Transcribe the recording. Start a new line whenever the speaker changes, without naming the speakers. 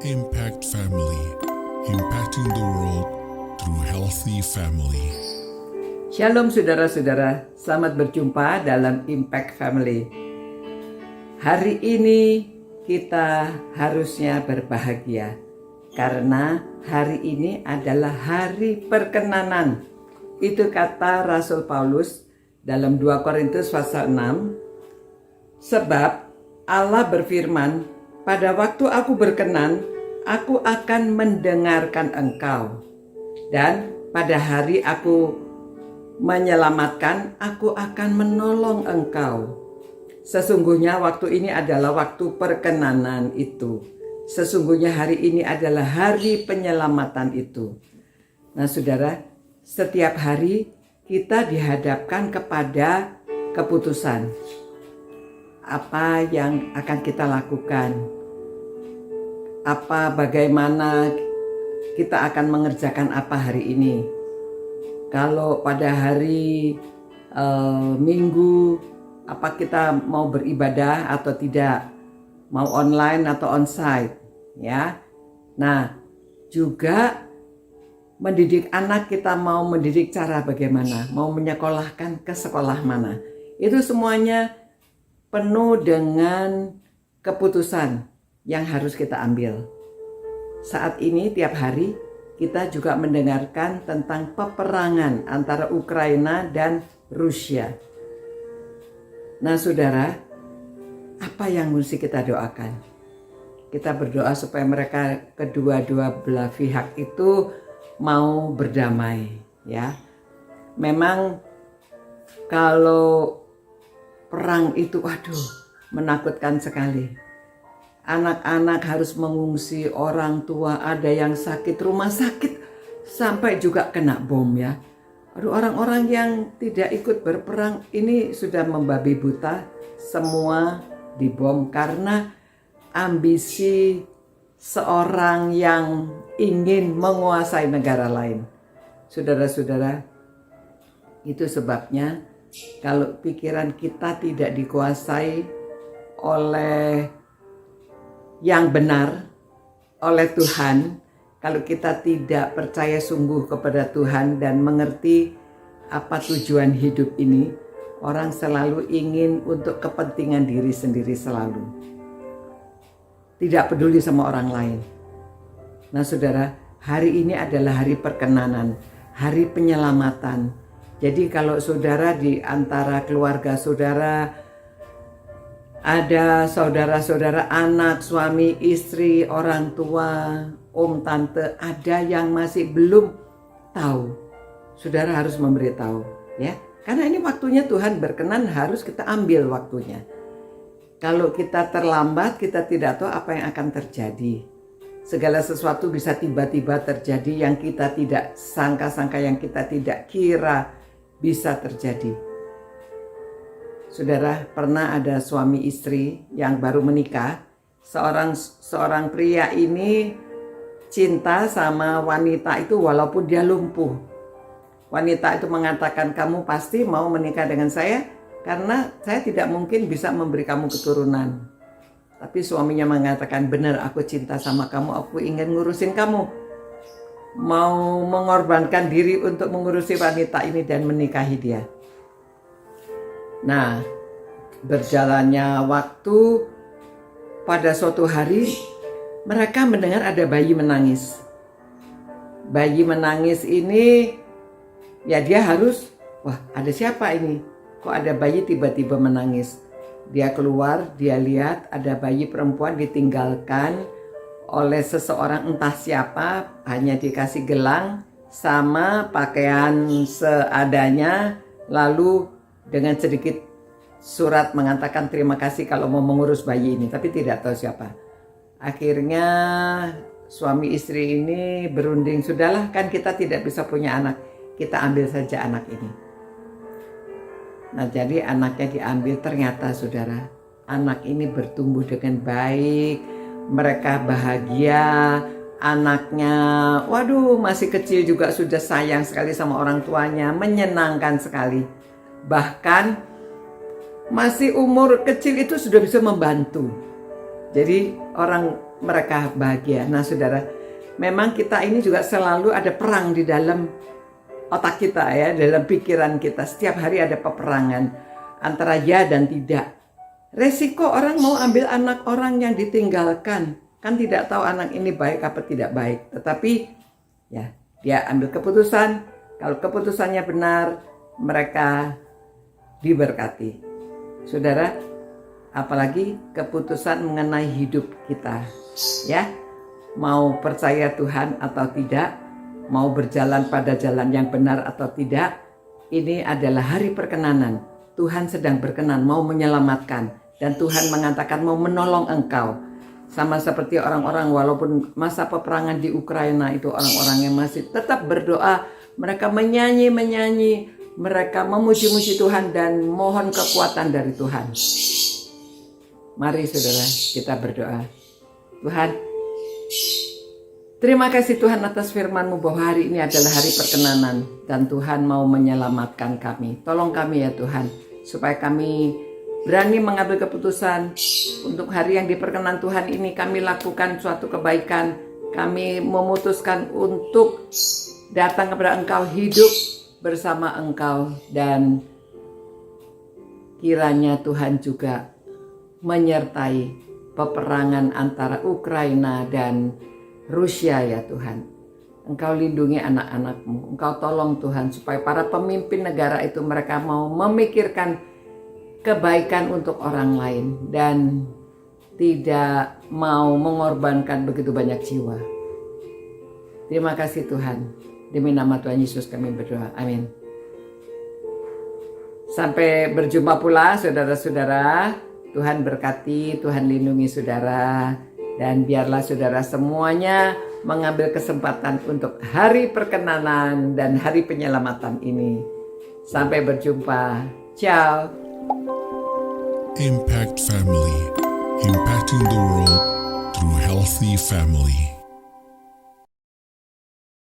Impact Family, impacting the world through healthy family.
Shalom saudara-saudara, selamat berjumpa dalam Impact Family. Hari ini kita harusnya berbahagia karena hari ini adalah hari perkenanan. Itu kata Rasul Paulus dalam 2 Korintus pasal 6. Sebab Allah berfirman, pada waktu aku berkenan, aku akan mendengarkan engkau. Dan pada hari aku menyelamatkan, aku akan menolong engkau. Sesungguhnya waktu ini adalah waktu perkenanan itu. Sesungguhnya hari ini adalah hari penyelamatan itu. Nah saudara, setiap hari kita dihadapkan kepada keputusan. Apa yang akan kita lakukan? Bagaimana kita akan mengerjakan apa hari ini? Kalau pada hari Minggu, apa kita mau beribadah atau tidak? Mau online atau onsite? Ya. Nah, juga mendidik anak, kita mau mendidik cara bagaimana? Mau menyekolahkan ke sekolah mana? Itu semuanya penuh dengan keputusan yang harus kita ambil. Saat ini tiap hari kita juga mendengarkan tentang peperangan antara Ukraina dan Rusia. Nah saudara, apa yang mesti kita doakan? Kita berdoa supaya mereka kedua-dua belah pihak itu mau berdamai, ya. Memang kalau perang itu, menakutkan sekali. Anak-anak harus mengungsi, orang tua ada yang sakit, rumah sakit sampai juga kena bom ya. Orang-orang yang tidak ikut berperang ini sudah membabi buta, semua dibom karena ambisi seorang yang ingin menguasai negara lain. Saudara-saudara, itu sebabnya kalau pikiran kita tidak dikuasai oleh yang benar, oleh Tuhan, kalau kita tidak percaya sungguh kepada Tuhan dan mengerti apa tujuan hidup ini, orang selalu ingin untuk kepentingan diri sendiri selalu. Tidak peduli sama orang lain. Nah saudara, hari ini adalah hari perkenanan, hari penyelamatan. Jadi kalau saudara di antara keluarga saudara ada saudara-saudara, anak, suami, istri, orang tua, om, tante, ada yang masih belum tahu, saudara harus memberitahu, ya. Karena ini waktunya Tuhan berkenan, harus kita ambil waktunya. Kalau kita terlambat, kita tidak tahu apa yang akan terjadi. Segala sesuatu bisa tiba-tiba terjadi yang kita tidak sangka-sangka, yang kita tidak kira bisa terjadi. Saudara, pernah ada suami istri yang baru menikah. Seorang pria ini cinta sama wanita itu walaupun dia lumpuh. Wanita itu mengatakan, kamu pasti mau menikah dengan saya karena saya tidak mungkin bisa memberi kamu keturunan. Tapi suaminya mengatakan, benar, aku cinta sama kamu, aku ingin ngurusin kamu. Mau mengorbankan diri untuk mengurusi wanita ini dan menikahi dia. Nah, berjalannya waktu, pada suatu hari mereka mendengar ada bayi menangis. Bayi menangis ini, ya dia harus, ada siapa ini? Kok ada bayi tiba-tiba menangis? Dia keluar, dia lihat ada bayi perempuan ditinggalkan oleh seseorang entah siapa, hanya dikasih gelang sama pakaian seadanya, lalu dengan sedikit surat mengatakan terima kasih kalau mau mengurus bayi ini, tapi tidak tahu siapa. Akhirnya suami istri ini berunding, sudahlah kan kita tidak bisa punya anak, kita ambil saja anak ini. Nah jadi anaknya diambil, ternyata saudara, anak ini bertumbuh dengan baik. Mereka bahagia, anaknya masih kecil juga sudah sayang sekali sama orang tuanya, menyenangkan sekali. Bahkan masih umur kecil itu sudah bisa membantu. Jadi orang mereka bahagia. Nah saudara, memang kita ini juga selalu ada perang di dalam otak kita ya, dalam pikiran kita. Setiap hari ada peperangan antara ya dan tidak. Resiko orang mau ambil anak orang yang ditinggalkan, kan tidak tahu anak ini baik apa tidak baik. Tetapi ya dia ambil keputusan, kalau keputusannya benar, mereka diberkati. Saudara, apalagi keputusan mengenai hidup kita, ya, mau percaya Tuhan atau tidak, mau berjalan pada jalan yang benar atau tidak, ini adalah hari perkenanan. Tuhan sedang berkenan mau menyelamatkan, dan Tuhan mengatakan mau menolong engkau. Sama seperti orang-orang walaupun masa peperangan di Ukraina itu orang-orang yang masih tetap berdoa, mereka menyanyi, mereka memuji-muji Tuhan dan mohon kekuatan dari Tuhan. Mari saudara, kita berdoa. Tuhan, terima kasih Tuhan atas firman-Mu bahwa hari ini adalah hari perkenanan dan Tuhan mau menyelamatkan kami. Tolong kami ya Tuhan, supaya kami berani mengambil keputusan untuk hari yang diperkenan Tuhan ini. Kami lakukan suatu kebaikan, kami memutuskan untuk datang kepada Engkau, hidup bersama Engkau, dan kiranya Tuhan juga menyertai peperangan antara Ukraina dan Rusia ya Tuhan. Engkau lindungi anak-anak-Mu, Engkau tolong Tuhan supaya para pemimpin negara itu mereka mau memikirkan kebaikan untuk orang lain dan tidak mau mengorbankan begitu banyak jiwa. Terima kasih Tuhan. Demi nama Tuhan Yesus kami berdoa. Amin. Sampai berjumpa pula saudara-saudara. Tuhan berkati, Tuhan lindungi saudara. Dan biarlah saudara semuanya mengambil kesempatan untuk hari perkenanan dan hari penyelamatan ini. Sampai berjumpa. Ciao.
Impact Family, impacting the world through healthy family.